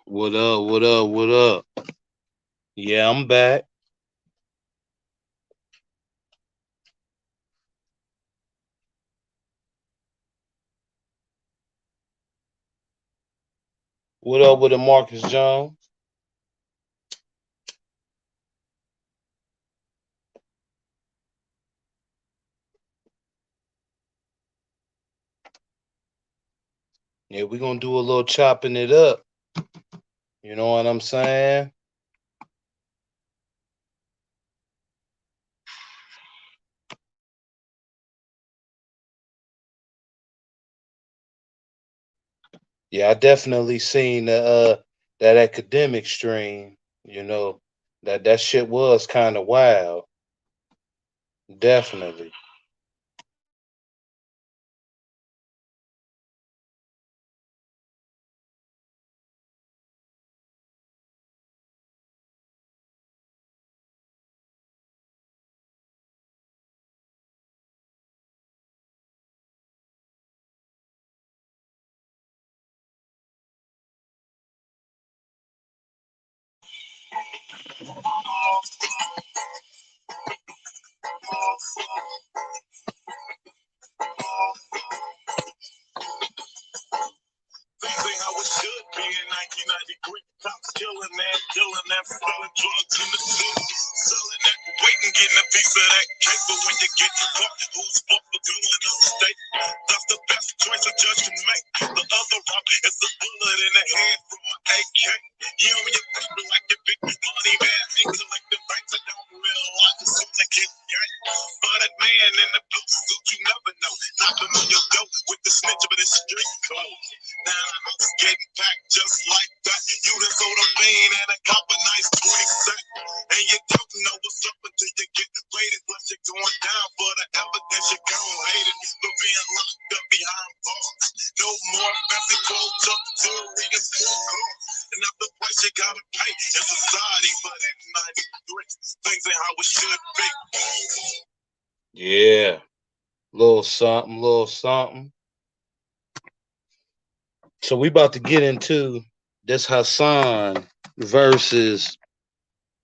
What up? What up? What up? Yeah, I'm back. What up with the Marcus Jones? Yeah, we gonna do a little chopping it up. You know what I'm saying? Yeah, I definitely seen that academic stream. You know that shit was kind of wild. Definitely. Things ain't how it should be in 1993. Cops killing that, selling drugs in the city. Selling that, waiting, getting a piece of that cake. But when you get caught, who's for going up state? That's the best choice a judge can make. The other route is the bullet in the head from an AK. You and your paper like your big money man. Ain't collecting banks, I don't realize it's soon to get yanked. But that man in the blue suit, you never know. Knocking on your door with the snitch, but it's street code. Now the house getting packed just like that. You done sold a van and a cop a nice 20 set. And you don't know what's up until you get raided. Plus you're going down for the evidence, you gon' hate it. For being locked up behind bars. No more fancy clothes, up jewelry and school cars. And that's the price you gotta pay in society. But in 93, things ain't how it should be. Yeah, little something, little something. So we about to get into this Hasson versus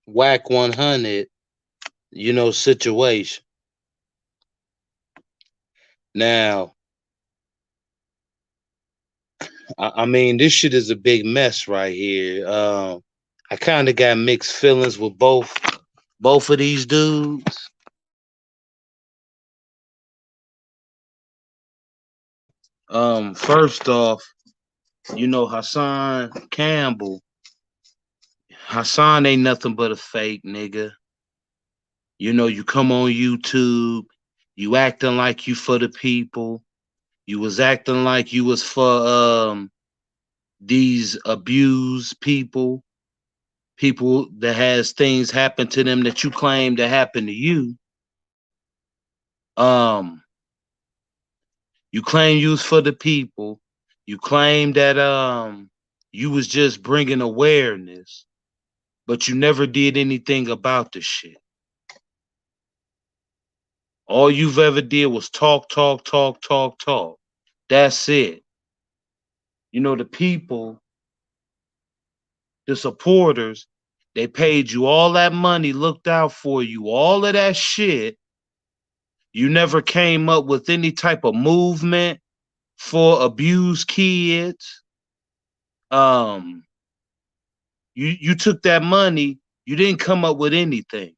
Wack 100. Situation. Now, I mean, this shit is a big mess right here. I kind of got mixed feelings with both of these dudes. First off, Hasson Campbell. Hasson ain't nothing but a fake nigga. You come on YouTube, you acting like you for the people. You was acting like you was for these abused people that has things happen to them that you claim to happen to you. Um, you claim you was for the people. You claim that you was just bringing awareness, but you never did anything about the shit. All you've ever did was talk, talk, talk, talk, talk. That's it. The people, the supporters, they paid you all that money, looked out for you, all of that shit. You never came up with any type of movement for abused kids. Um, you took that money, you didn't come up with anything.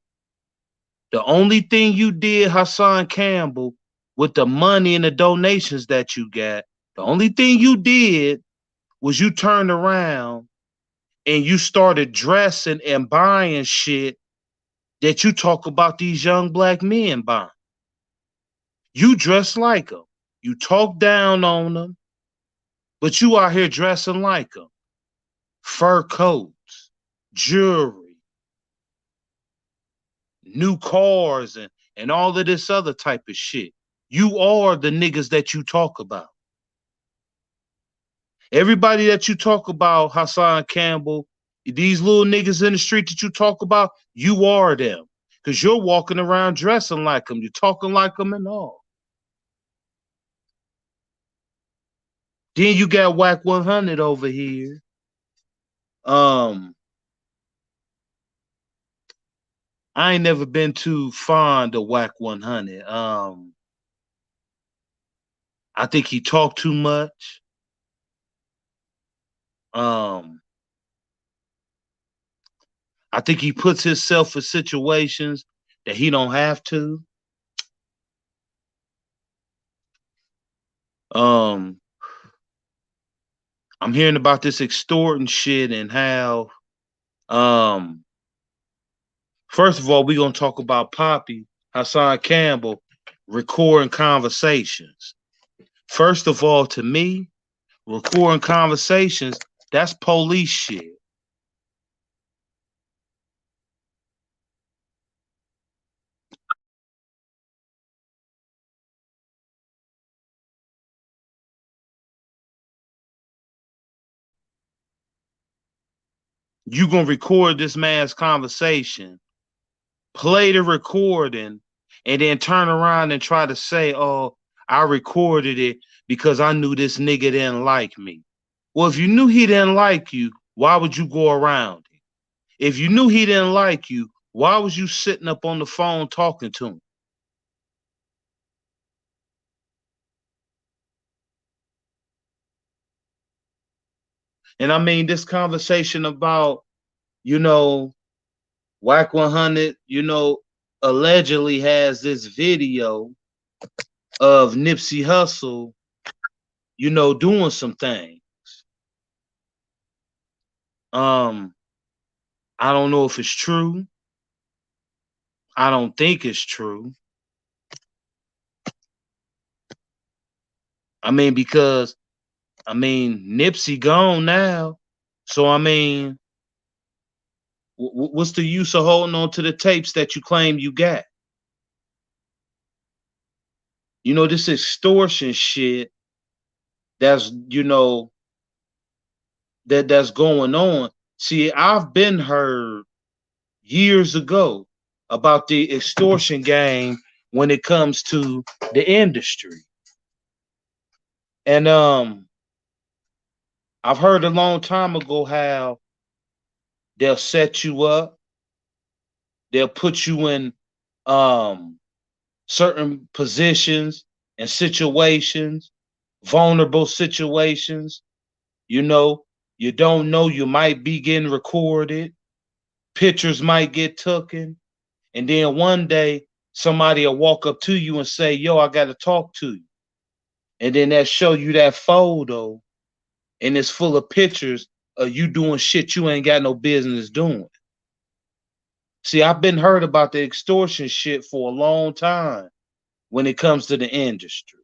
The only thing you did, Hasson Campbell, with the money and the donations that you got, the only thing you did was you turned around and you started dressing and buying shit that you talk about these young black men buying. You dress like them. You talk down on them, but you out here dressing like them. Fur coats, jewelry, new cars, and all of this other type of shit. You are the niggas that you talk about. Everybody that you talk about, Hasson Campbell, these little niggas in the street that you talk about, you are them. Because you're walking around dressing like them. You're talking like them and all. Then you got Wack 100 over here. Um, I ain't never been too fond of Wack 100. I think he talked too much. Um, I think he puts himself in situations that he don't have to. Um, I'm hearing about this extorting shit and how um first of all, we're gonna talk about Poppy, Hasson Campbell, recording conversations. First of all, to me, recording conversations, that's police shit. You gonna record this man's conversation, play the recording, and then turn around and try to say, oh, I recorded it because I knew this nigga didn't like me. Well, if you knew he didn't like you, why would you go around it? If you knew he didn't like you, why was you sitting up on the phone talking to him? And I mean, this conversation about, you know, Wack 100, allegedly has this video of Nipsey Hussle, doing some things. Um, I don't know if it's true. I don't think it's true. I mean, because Nipsey gone now. So I mean, what's the use of holding on to the tapes that you claim you got? This extortion shit that's that's going on. See, I've been heard years ago about the extortion game when it comes to the industry. And I've heard a long time ago how they'll set you up, they'll put you in um certain positions and situations, vulnerable situations. You know, you don't know you might be getting recorded, pictures might get taken, and then one day somebody will walk up to you and say, "Yo, I got to talk to you." And then they'll show you that photo, and it's full of pictures of you doing shit you ain't got no business doing. See, I've been heard about the extortion shit for a long time when it comes to the industry.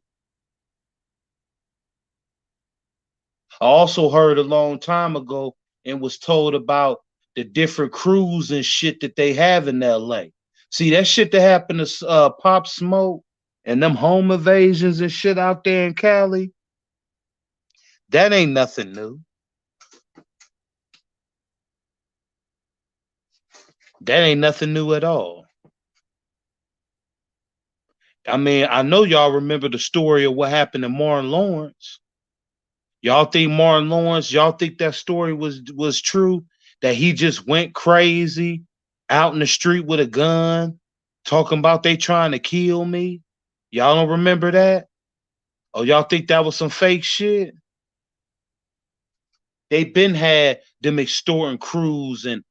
I also heard a long time ago and was told about the different crews and shit that they have in LA. See, that shit that happened to Pop Smoke and them home invasions and shit out there in Cali, that ain't nothing new. That ain't nothing new at all. I mean, I know y'all remember the story of what happened to Martin Lawrence. Y'all think Martin Lawrence, y'all think that story was true? That he just went crazy out in the street with a gun, talking about they trying to kill me? Y'all don't remember that? Oh, y'all think that was some fake shit? They been had them extorting crews and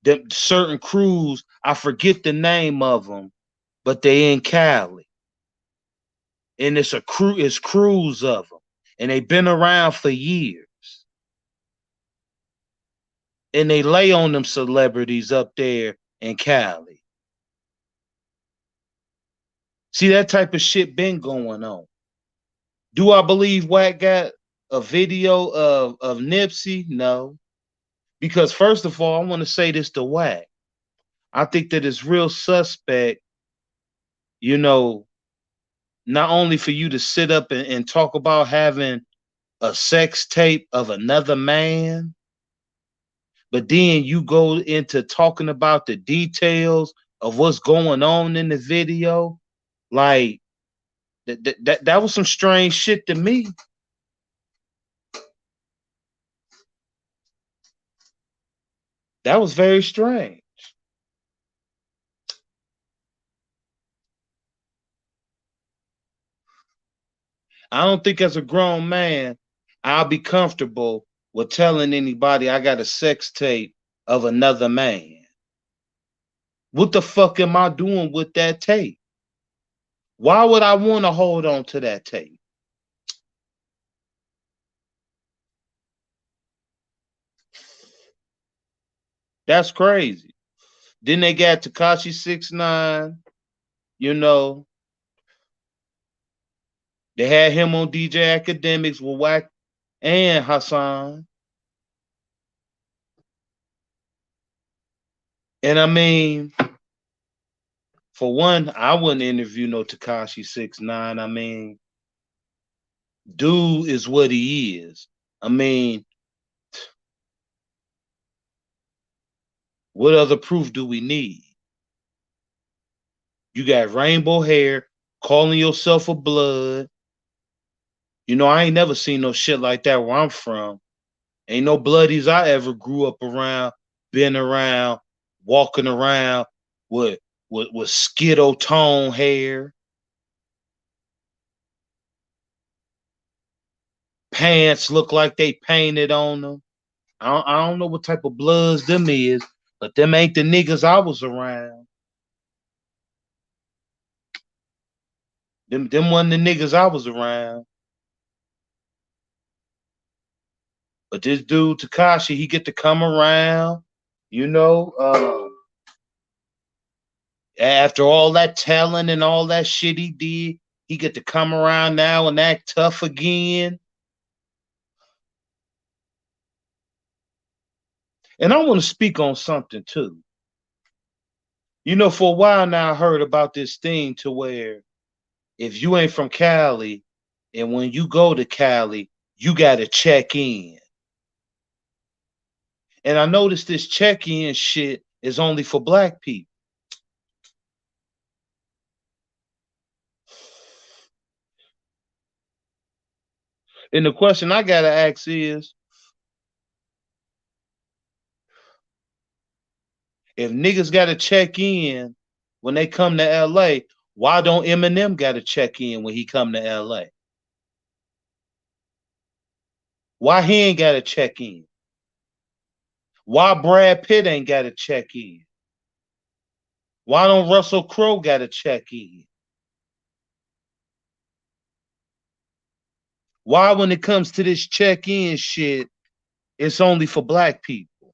them certain crews. I forget the name of them, but they in Cali, and it's crews of them, and they been around for years. And they lay on them celebrities up there in Cali. See, that type of shit been going on. Do I believe Wack got a video of Nipsey? No. Because first of all, I want to say this to Wack. I think that it's real suspect, you know, not only for you to sit up and talk about having a sex tape of another man, but then you go into talking about the details of what's going on in the video. Like that was some strange shit to me. That was very strange. I don't think as a grown man, I'll be comfortable with telling anybody I got a sex tape of another man. What the fuck am I doing with that tape? Why would I want to hold on to that tape? That's crazy. Then they got Takashi 6ix9ine, you know. They had him on DJ Academics with Wack and Hasson. And I mean, for one, I wouldn't interview no Takashi 6ix9ine. I mean, dude is what he is. I mean, what other proof do we need? You got rainbow hair, calling yourself a blood. You know, I ain't never seen no shit like that where I'm from. Ain't no bloodies I ever grew up around, been around, walking around with skittle tone hair, pants look like they painted on them. I don't know what type of bloods them is, but them ain't the niggas I was around. Them wasn't the niggas I was around. But this dude Takashi, he get to come around, you know. After all that talent and all that shit he did, he get to come around now and act tough again. And I want to speak on something too. You know, for a while now, I heard about this thing to where if you ain't from Cali, and when you go to Cali, you got to check in. And I noticed this check in shit is only for black people. And the question I got to ask is, if niggas got to check in when they come to LA, why don't Eminem got to check in when he come to LA? Why he ain't got to check in? Why Brad Pitt ain't got to check in? Why don't Russell Crowe got to check in? Why, when it comes to this check in shit, it's only for black people?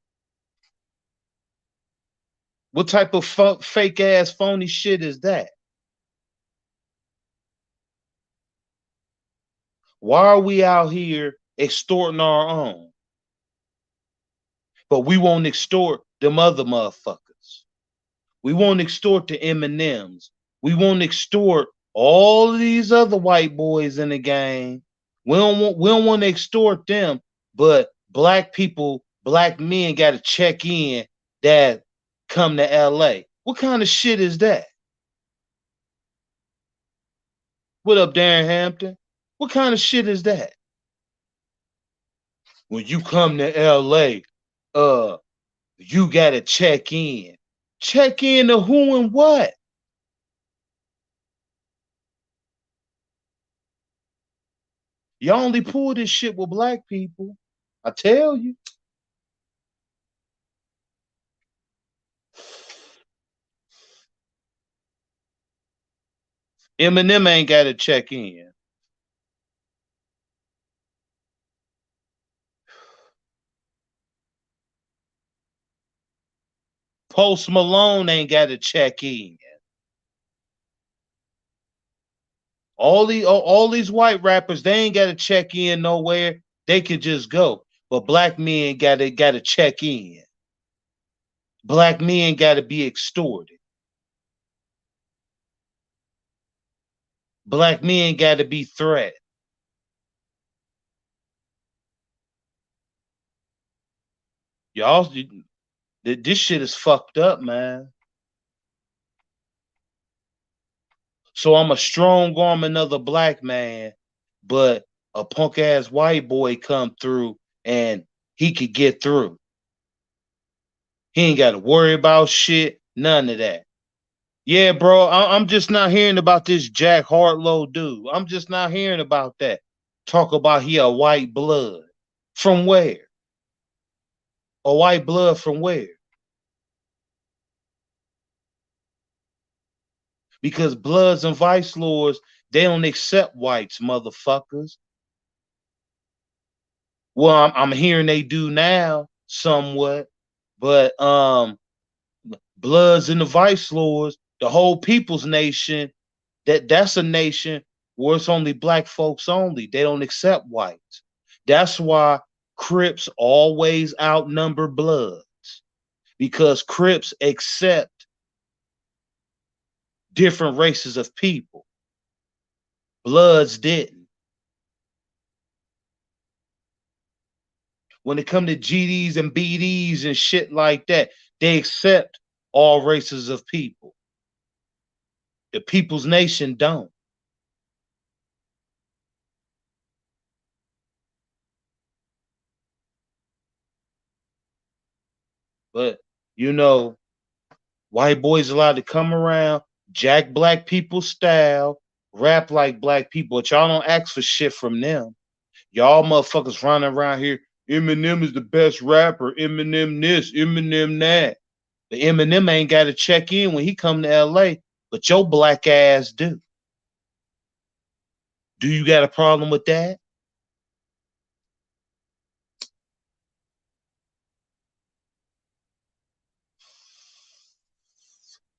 What type of fake ass phony shit is that? Why are we out here extorting our own, but we won't extort them other motherfuckers? We won't extort the Eminems. We won't extort all of these other white boys in the game. We don't want to extort them, but black people, black men got to check in that come to LA. What kind of shit is that? What up, Darren Hampton? What kind of shit is that? When you come to LA, you gotta check in. Check in to who and what? Y'all only pull this shit with black people. I tell you. Eminem ain't gotta check in. Post Malone ain't gotta check in. All these white rappers, they ain't gotta check in nowhere. They could just go. But black men gotta check in. Black men gotta be extorted. Black men gotta be threatened. Y'all, this shit is fucked up, man. So I'm a strong arm another black man, but a punk ass white boy come through and he could get through. He ain't got to worry about shit. None of that. Yeah, bro. I'm just not hearing about this Jack Hartlow dude. I'm just not hearing about that. Talk about he a white blood. From where? A white blood from where? Because Bloods and Vice Lords, they don't accept whites, motherfuckers. Well, I'm hearing they do now, somewhat, but Bloods and the Vice Lords, the whole People's Nation, that's a nation where it's only black folks only. They don't accept whites. That's why Crips always outnumber Bloods because Crips accept different races of people. Bloods didn't. When it come to GDs and BDs and shit like that, they accept all races of people. The People's Nation don't. But you know, white boys allowed to come around, jack black people's style, rap like black people, but y'all don't ask for shit from them. Y'all motherfuckers running around here. Eminem is the best rapper. Eminem this, Eminem that. The Eminem ain't got to check in when he come to LA, but your black ass do. Do you got a problem with that?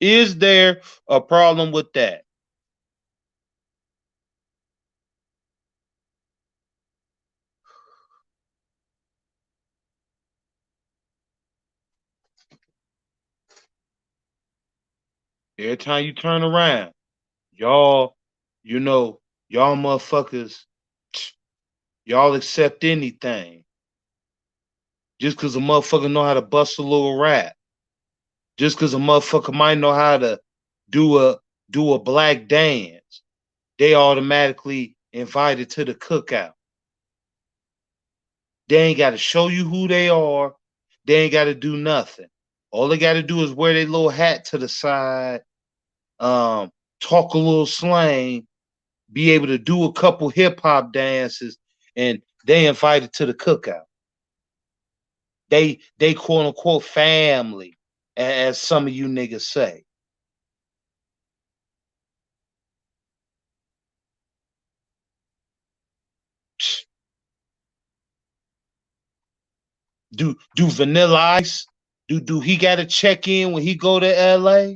Is there a problem with that? Every time you turn around, y'all, you know, y'all motherfuckers, y'all accept anything. Just because a motherfucker know how to bust a little rap. Just because a motherfucker might know how to do a do a black dance, they automatically invited to the cookout. They ain't got to show you who they are. They ain't got to do nothing. All they got to do is wear their little hat to the side, um, talk a little slang, be able to do a couple hip hop dances, and they invited to the cookout. They quote unquote family, as some of you niggas say. Do Vanilla Ice? Do he got to check in when he go to LA?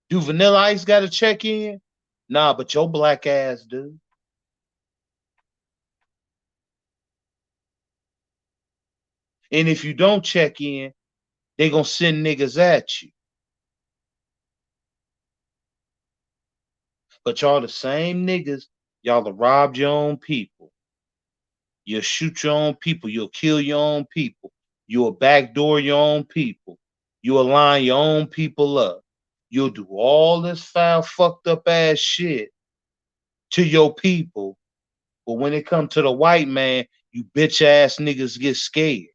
Do Vanilla Ice got to check in? Nah, but your black ass do. And if you don't check in, they gonna send niggas at you. But y'all the same niggas. Y'all have robbed your own people. You'll shoot your own people. You'll kill your own people. You'll backdoor your own people. You'll line your own people up. You'll do all this foul, fucked up ass shit to your people. But when it comes to the white man, you bitch ass niggas get scared.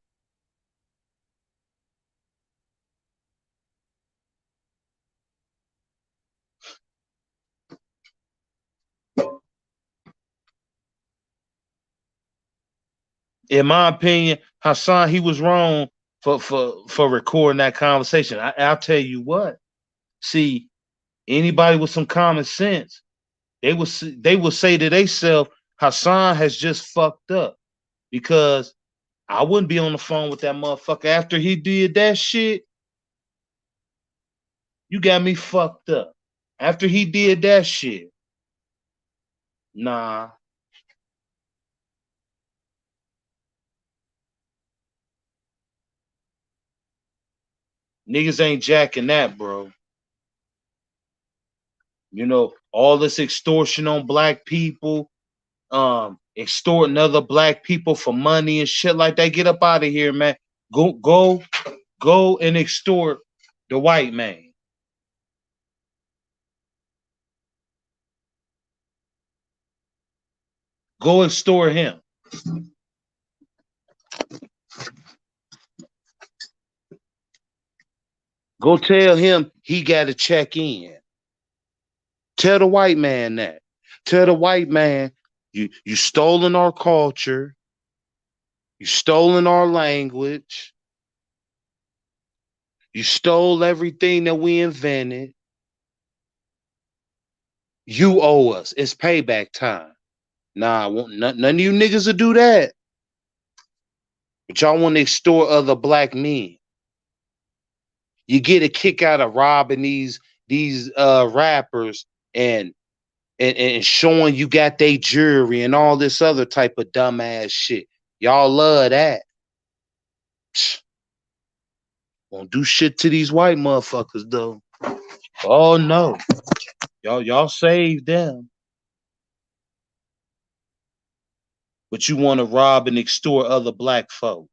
In my opinion, Hassan, he was wrong for recording that conversation. I'll tell you what. See, anybody with some common sense, they will say to themselves, Hassan has just fucked up because I wouldn't be on the phone with that motherfucker after he did that shit. You got me fucked up. After he did that shit, nah, niggas ain't jacking that, bro. You know, all this extortion on black people, extorting other black people for money and shit like that. Get up out of here, man. Go and extort the white man. Go extort him. Go tell him he got to check in. Tell the white man that. Tell the white man you stolen our culture, you stolen our language, you stole everything that we invented. You owe us. It's payback time. Nah, none of you niggas will do that. But y'all want to extort other black men. You get a kick out of robbing these rappers and and showing you got they jewelry and all this other type of dumbass shit. Y'all love that. Won't do shit to these white motherfuckers though. Oh no. Y'all save them. But you want to rob and extort other black folks.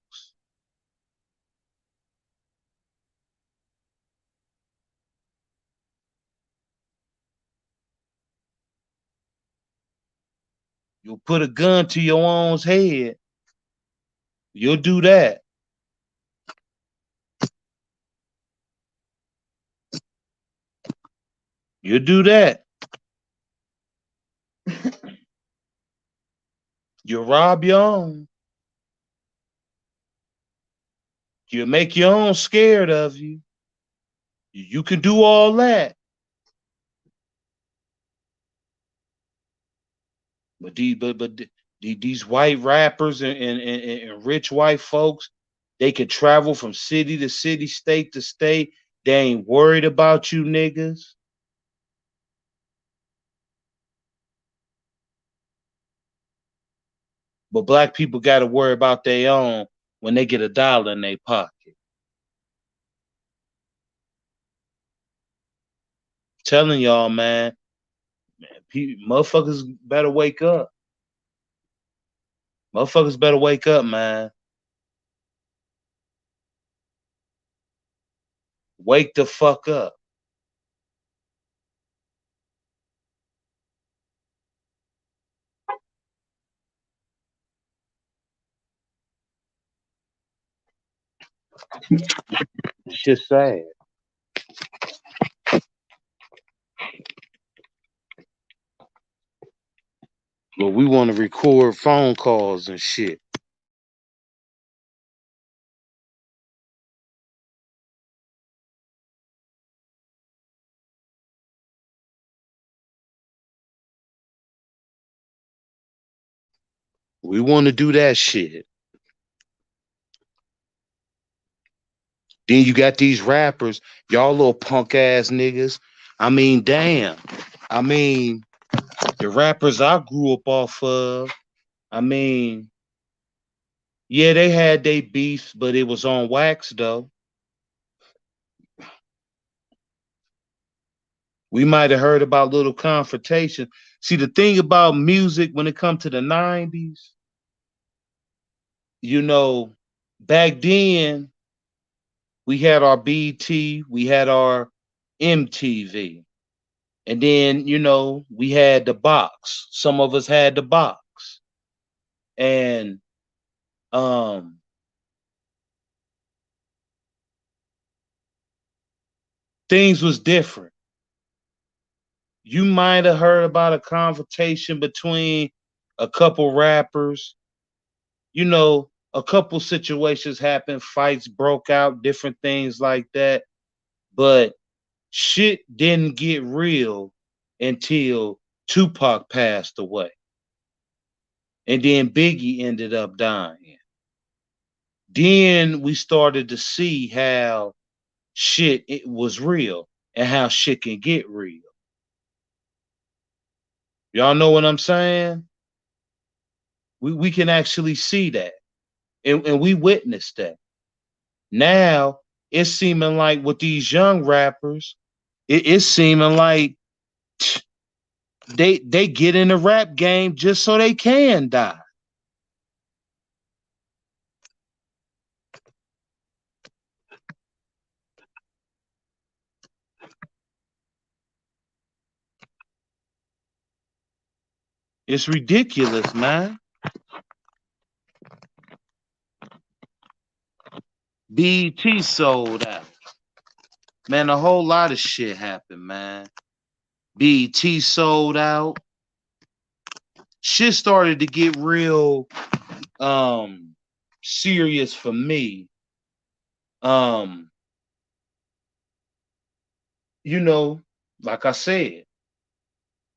You'll put a gun to your own head. You'll do that. You'll do that. You'll rob your own. You'll make your own scared of you. You can do all that. But these white rappers and rich white folks, they can travel from city to city, state to state. They ain't worried about you niggas. But black people got to worry about their own when they get $1 in their pocket. Telling y'all, man, motherfuckers better wake up. Motherfuckers better wake up, man. Wake the fuck up. Shit sad. But we want to record phone calls and shit. We want to do that shit. Then you got these rappers, y'all little punk ass niggas. I mean, damn. I mean, the rappers I grew up off of, I mean, yeah, they had their beefs, but it was on wax though. We might have heard about little confrontation. See, the thing about music when it comes to the 90s, you know, back then we had our BT, we had our MTV. And then, we had the box. Some of us had the box. And um things was different. You might have heard about a confrontation between a couple rappers. A couple situations happened, fights broke out, different things like that. But shit didn't get real until Tupac passed away. And then Biggie ended up dying. Then we started to see how shit it was real and how shit can get real. Y'all know what I'm saying? We can actually see that. And we witnessed that. Now it's seeming like with these young rappers, it's seeming like they get in the rap game just so they can die. It's ridiculous, man. BT sold out. Man, a whole lot of shit happened, man. BET sold out. Shit started to get real serious for me. Um, you know, like I said,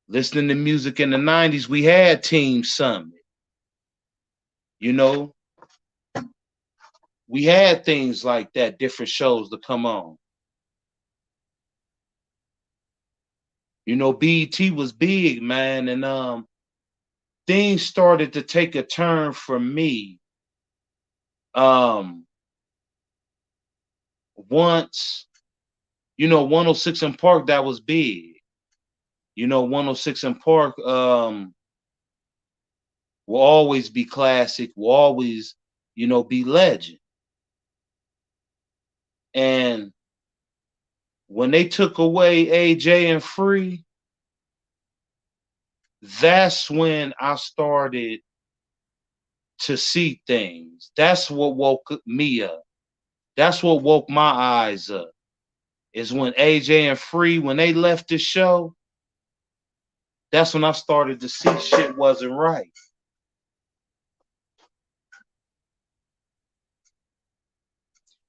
listening to music in the 90s, we had Team Summit. You know, we had things like that, different shows to come on. You know, BET was big, man, and things started to take a turn for me. Um, once, 106 in Park, that was big. 106 in Park will always be classic, will always, be legend. And when they took away AJ and Free, that's when I started to see things. That's what woke me up. That's what woke my eyes up. Is when AJ and Free, when they left the show, that's when I started to see shit wasn't right.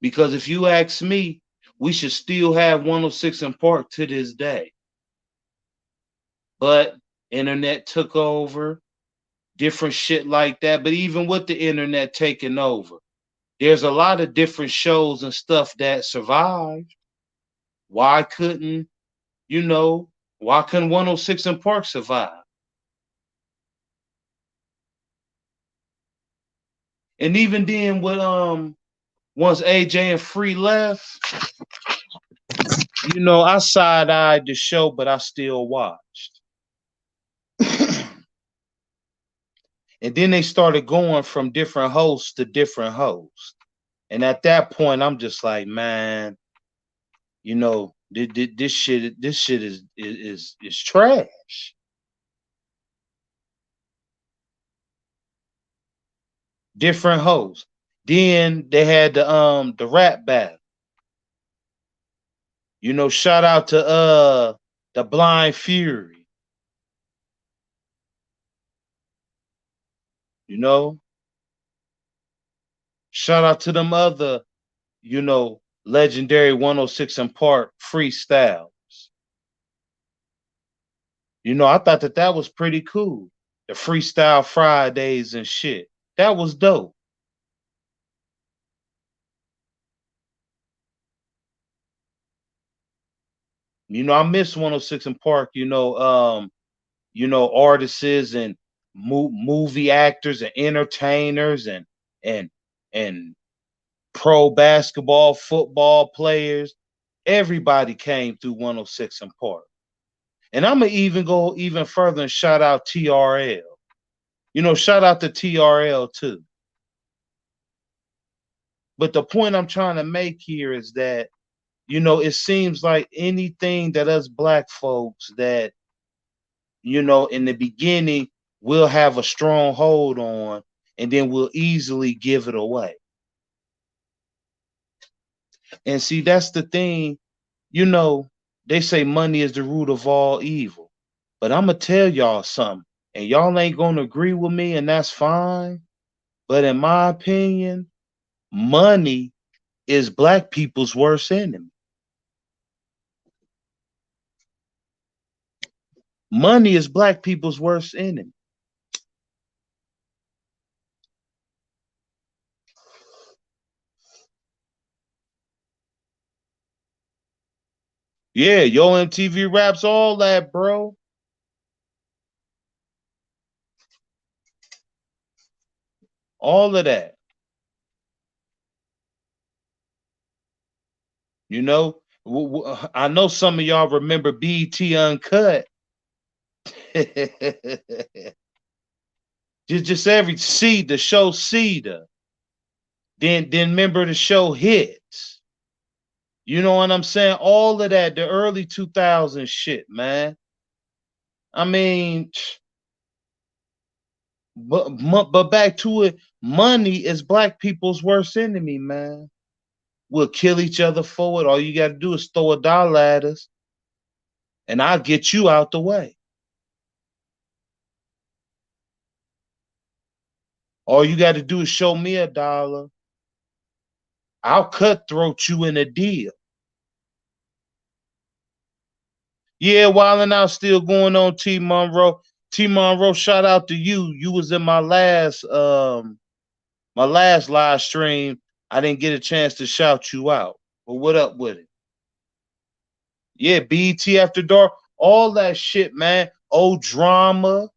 Because if you ask me, we should still have 106 in Park to this day. But internet took over, different shit like that. But even with the internet taking over, there's a lot of different shows and stuff that survived. Why couldn't, you know, why couldn't 106 in Park survive? And even then with once AJ and Free left, I side-eyed the show, but I still watched. And then they started going from different hosts to different hosts. And at that point, I'm just like, man, this shit is trash. Different hosts. Then they had the rap battle. Shout out to the Blind Fury. You know, shout out to them other, legendary 106 in Park freestyles. I thought that was pretty cool. The Freestyle Fridays and shit. That was dope. I miss 106 in Park, artists and movie actors and entertainers and and pro basketball, football players. Everybody came through 106 in Park. And I'm gonna even go even further and shout out TRL. Shout out to TRL too. But the point I'm trying to make here is that, it seems like anything that us black folks that, in the beginning we'll have a strong hold on and then we'll easily give it away. And see, that's the thing, they say money is the root of all evil. But I'm gonna tell y'all something, and y'all ain't gonna agree with me, and that's fine. But in my opinion, money is black people's worst enemy. Money is black people's worst enemy. Yeah, Yo MTV Raps, all that, bro. All of that. You know, I know some of y'all remember BET Uncut. just every see the show Cedar. Then remember the show Hits. You know what I'm saying? All of that, the early 2000s shit, man. I mean, but back to it, money is black people's worst enemy, man. we'll kill each other for it. All you got to do is throw $1 at us, and I'll get you out the way. All you got to do is show me $1. I'll cutthroat you in a deal. Yeah, Wildin' Out still going on, T Monroe. T Monroe, shout out to you. You was in my last live stream. I didn't get a chance to shout you out. But what up with it? Yeah, BT After Dark, all that shit, man. Old drama,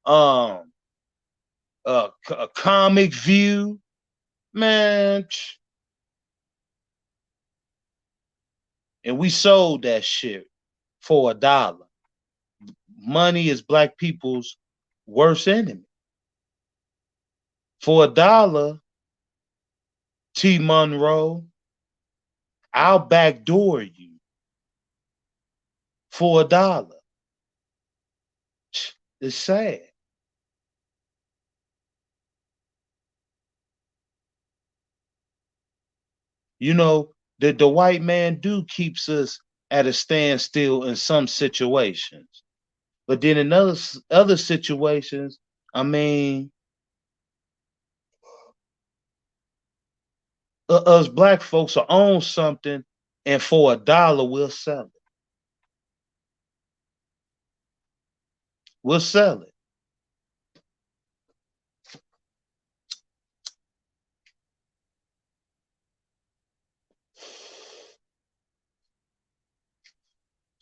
um, a comic view, man. And we sold that shit for $1. Money is black people's worst enemy. For $1, T Monroe, I'll backdoor you for $1. It's sad. You know, the white man do keeps us at a standstill in some situations. But then in other situations, I mean, us black folks will own something, and for $1, we'll sell it. We'll sell it.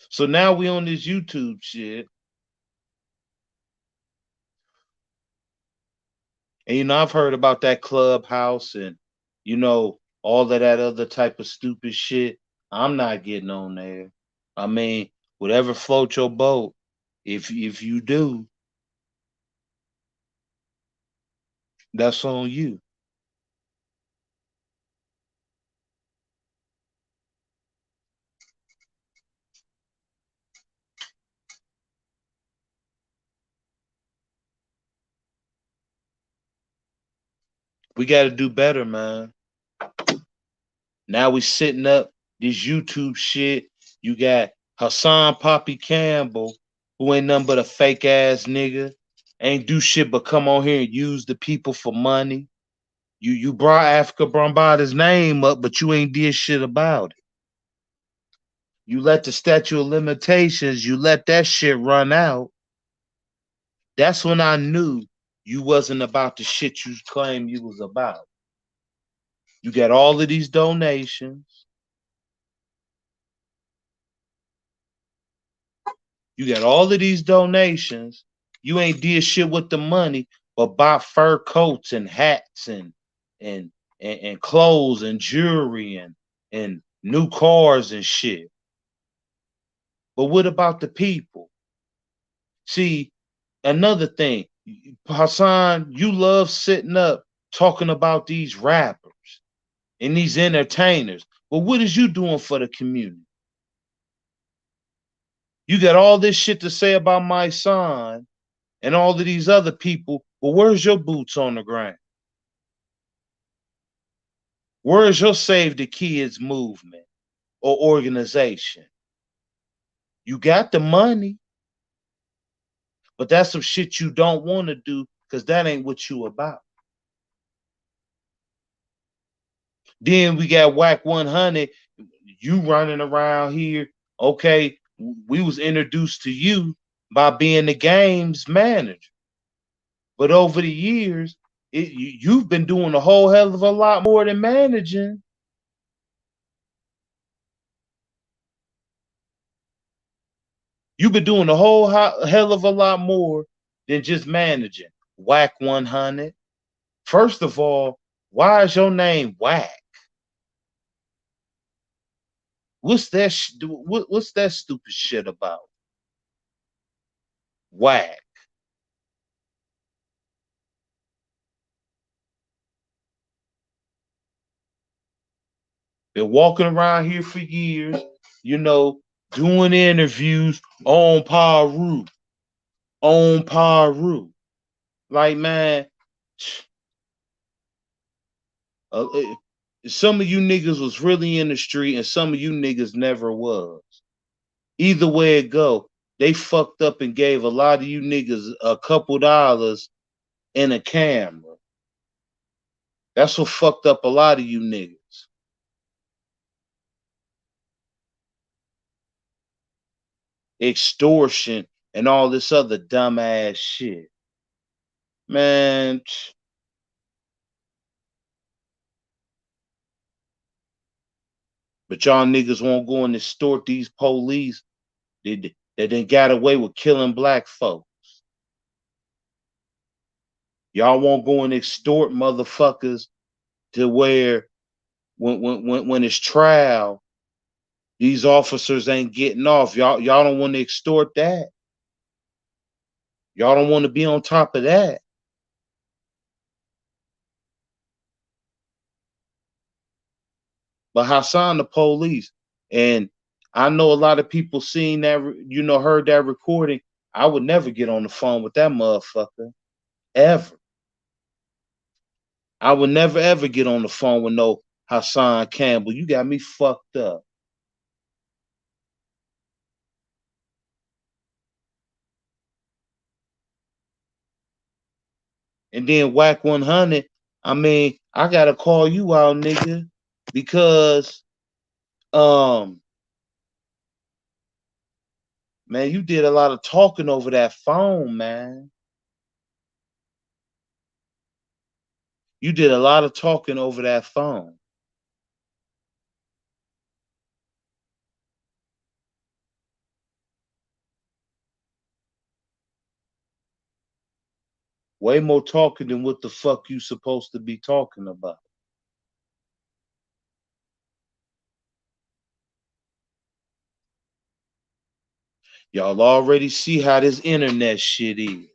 So now we on this YouTube shit. And I've heard about that Clubhouse and all of that other type of stupid shit. I'm not getting on there. I mean, whatever floats your boat. If you do, that's on you. We got to do better, man. Now we sitting up this YouTube shit. You got Hasson Poppy Campbell, who ain't nothing but a fake ass nigga. Ain't do shit but come on here and use the people for money. You brought Africa Bombada's name up, but you ain't did shit about it. You let the statute of limitations, you let that shit run out. That's when I knew you wasn't about the shit you claim you was about. You got all of these donations. You got all of these donations. You ain't did shit with the money, but buy fur coats and hats and clothes and jewelry and new cars and shit. But what about the people? See, another thing, Hassan, you love sitting up talking about these rappers and these entertainers. But what is you doing for the community? You got all this shit to say about my son and all of these other people. Well, where's your boots on the ground? Where's your Save the Kids movement or organization? You got the money, but that's some shit you don't want to do because that ain't what you about. Then we got Wack 100. You running around here. Okay, we was introduced to you by being the game's manager. But over the years, you've been doing a whole hell of a lot more than managing. You've been doing a whole hell of a lot more than just managing. Wack 100. First of all, why is your name Wack? What's that? What's that stupid shit about? Wack. Been walking around here for years, doing interviews on Paru. On Paru. Like, man, uh, some of you niggas was really in the street and some of you niggas never was. Either way it go, they fucked up and gave a lot of you niggas a couple dollars and a camera. That's what fucked up a lot of you niggas. Extortion and all this other dumbass shit. Man, but y'all niggas won't go and extort these police that done got away with killing black folk. Y'all won't go and extort motherfuckers to where when it's trial, these officers ain't getting off. Y'all don't want to extort that. Y'all don't want to be on top of that. But Hasson the police, and I know a lot of people seen that, heard that recording. I would never get on the phone with that motherfucker, ever. I would never ever get on the phone with no Hasson Campbell. You got me fucked up. And then Wack 100, I mean, I gotta call you out, nigga, because man, you did a lot of talking over that phone, man. You did a lot of talking over that phone. Way more talking than what the fuck you supposed to be talking about. Y'all already see how this internet shit is.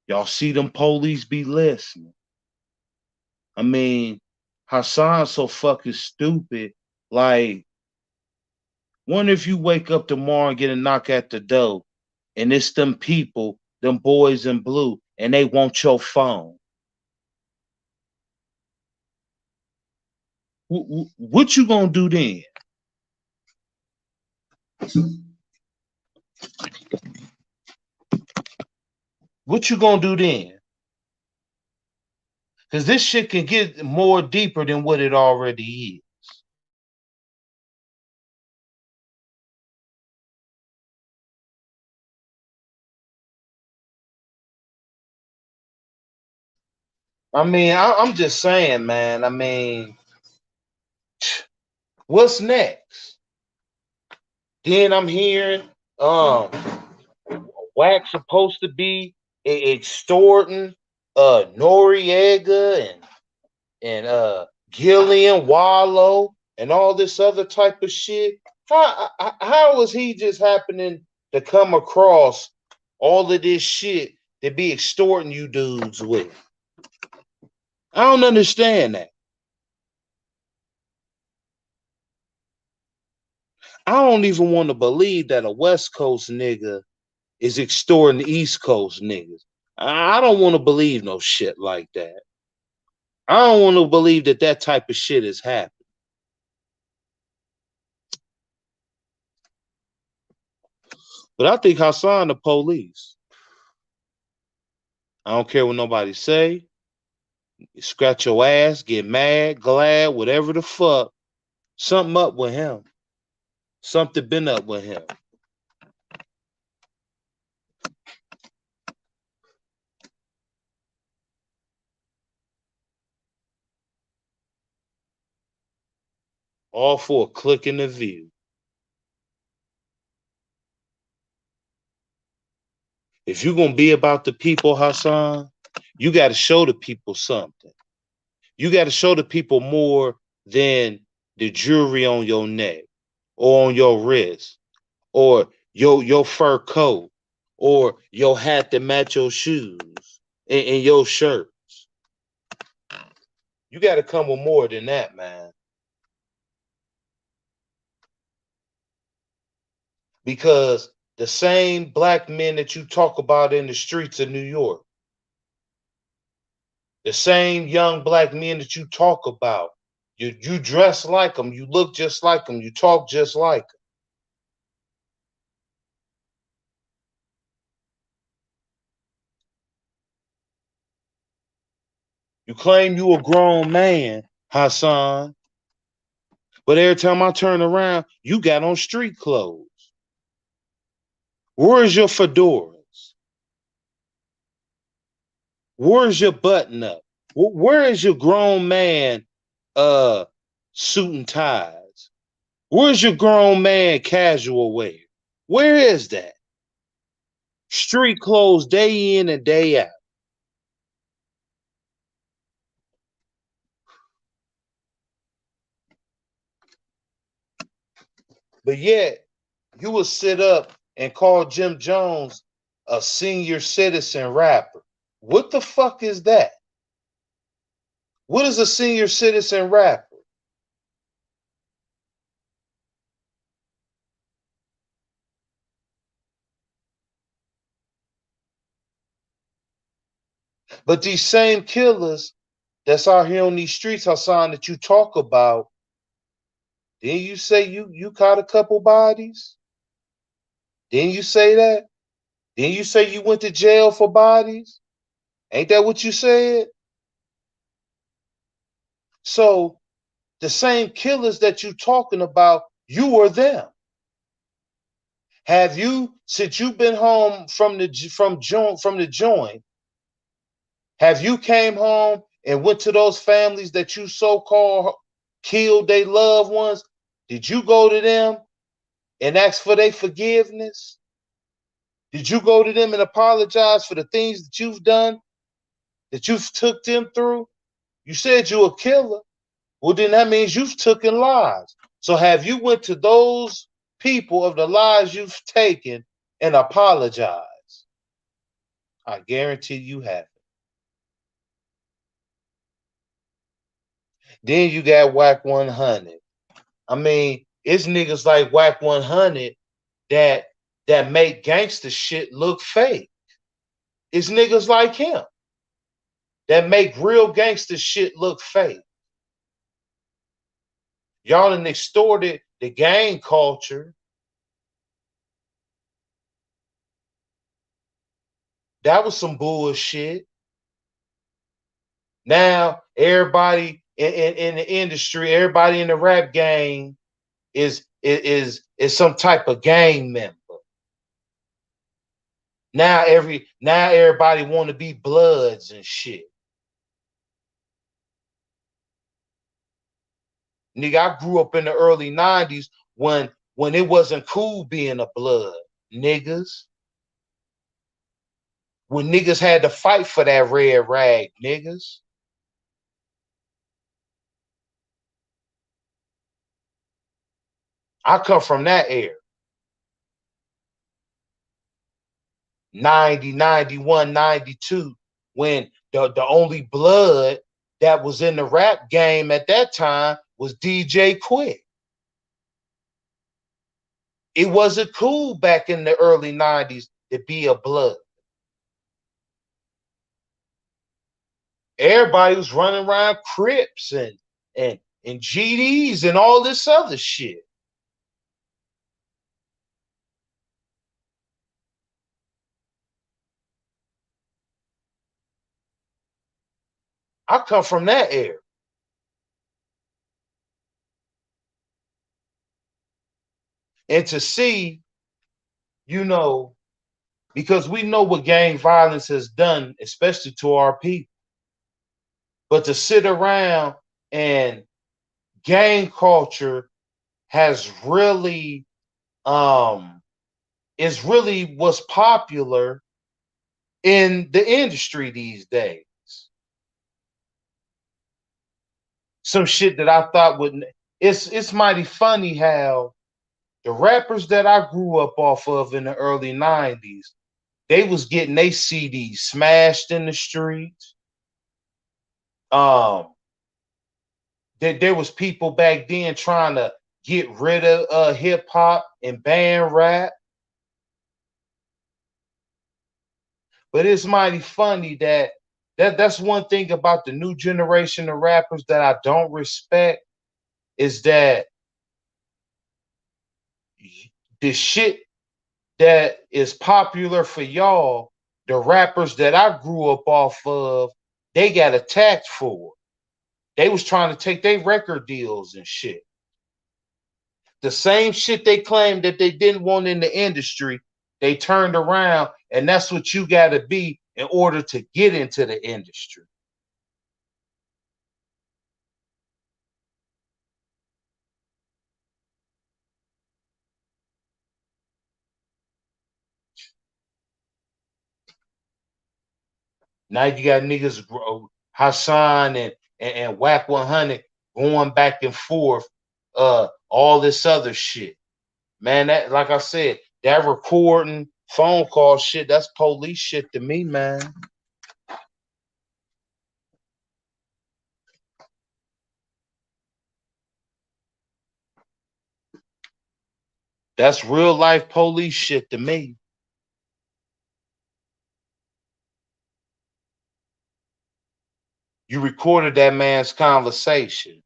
Y'all see them police be listening. I mean, Hasson's so fucking stupid. Like, wonder if you wake up tomorrow and get a knock at the door, and it's them people, them boys in blue, and they want your phone. What you gonna do then? What you gonna do then? Because this shit can get more deeper than what it already is. I mean, I'm just saying, man. I mean, what's next? Then I'm hearing Wack supposed to be extorting Noriega and Gillian Wallow and all this other type of shit. How is he just happening to come across all of this shit to be extorting you dudes with? I don't understand that. I don't even want to believe that a West Coast nigga is extorting East Coast niggas. I don't want to believe no shit like that. I don't want to believe that that type of shit is happening. But I think Hasson the police. I don't care what nobody say. You scratch your ass, get mad, glad, whatever the fuck. Something up with him. Something been up with him. All for a click in the view. If you're gonna be about the people, Hasson, you got to show the people something. You got to show the people more than the jewelry on your neck or on your wrist or your fur coat or your hat that match your shoes and your shirt. You got to come with more than that, man. Because the same black men that you talk about in the streets of New York, The same young black men that you talk about. You dress like them, you look just like them, you talk just like them. You claim you a grown man, Hasson, but every time I turn around, you got on street clothes. Where's your fedoras? Where's your button up? Where is your grown man suit and ties? Where's your grown man casual wear? Where is that? Street clothes day in and day out. But yet, you will sit up and call Jim Jones a senior citizen rapper. What the fuck is that? What is a senior citizen rapper? But these same killers that's out here on these streets, Hassan, that you talk about, didn't you say you caught a couple bodies? Didn't you say that? Didn't you say you went to jail for bodies? Ain't that what you said? So the same killers that you talking about, you were them. Have you, since you've been home from the joint, have you came home and went to those families that you so-called killed their loved ones? Did you go to them and ask for their forgiveness? Did you go to them and apologize for the things that you've done, that you've took them through? You said you a killer. Well, then that means you've taken lives. So have you went to those people of the lives you've taken and apologized? I guarantee you haven't. Then you got Wack 100. I mean, it's niggas like Wack 100 that make gangster shit look fake. It's niggas like him that make real gangster shit look fake. Y'all done extorted the gang culture. That was some bullshit. Now everybody in the industry, everybody in the rap game is some type of gang member. Now everybody want to be bloods and shit. Nigga, I grew up in the early 90s when it wasn't cool being a blood, niggas. When niggas had to fight for that red rag, niggas. I come from that era. 90, 91, 92, when the only blood that was in the rap game at that time was DJ Quick. It wasn't cool back in the early 90s to be a blood. Everybody was running around Crips and GDs and all this other shit. I come from that era. And to see, you know, because we know what gang violence has done, especially to our people. But to sit around and gang culture has really is really what's popular in the industry these days. Some shit that I thought wouldn't. It's mighty funny how the rappers that I grew up off of in the early 90s, they was getting their CDs smashed in the streets. Um, there was people back then trying to get rid of hip hop and ban rap. But it's mighty funny that That's one thing about the new generation of rappers that I don't respect is that the shit that is popular for y'all, the rappers that I grew up off of, they got attacked for. They was trying to take their record deals and shit. The same shit they claimed that they didn't want in the industry, they turned around, and that's what you got to be in order to get into the industry. Now you got niggas, Hasson and Wack 100 going back and forth, all this other shit. Man, that, like I said, that recording phone call shit, that's police shit to me, man. That's real life police shit to me. You recorded that man's conversation,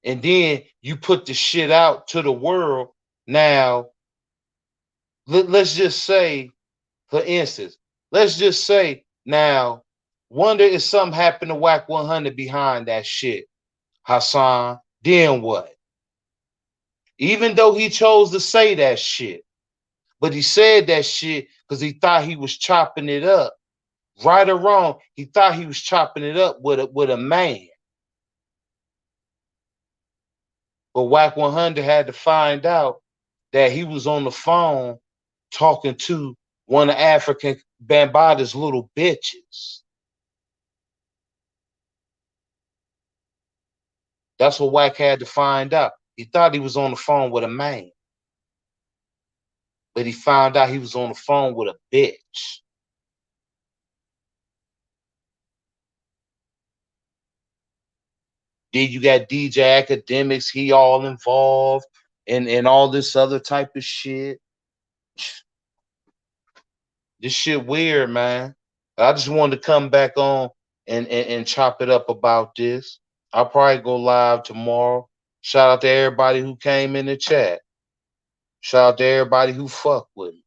and then you put the shit out to the world. Now, let's just say, for instance, let's just say now, wonder if something happened to Wack 100 behind that shit, Hasson. Then what? Even though he chose to say that shit, but he said that shit because he thought he was chopping it up. Right or wrong, he thought he was chopping it up with a man. But Wack 100 had to find out that he was on the phone talking to one of African Bambaata's little bitches. That's what Wack had to find out. He thought he was on the phone with a man, but he found out he was on the phone with a bitch. Then you got DJ Academics, he all involved, and all this other type of shit. This shit weird, man. I just wanted to come back on and chop it up about this. I'll probably go live tomorrow. Shout out to everybody who came in the chat. Shout out to everybody who fucked with me.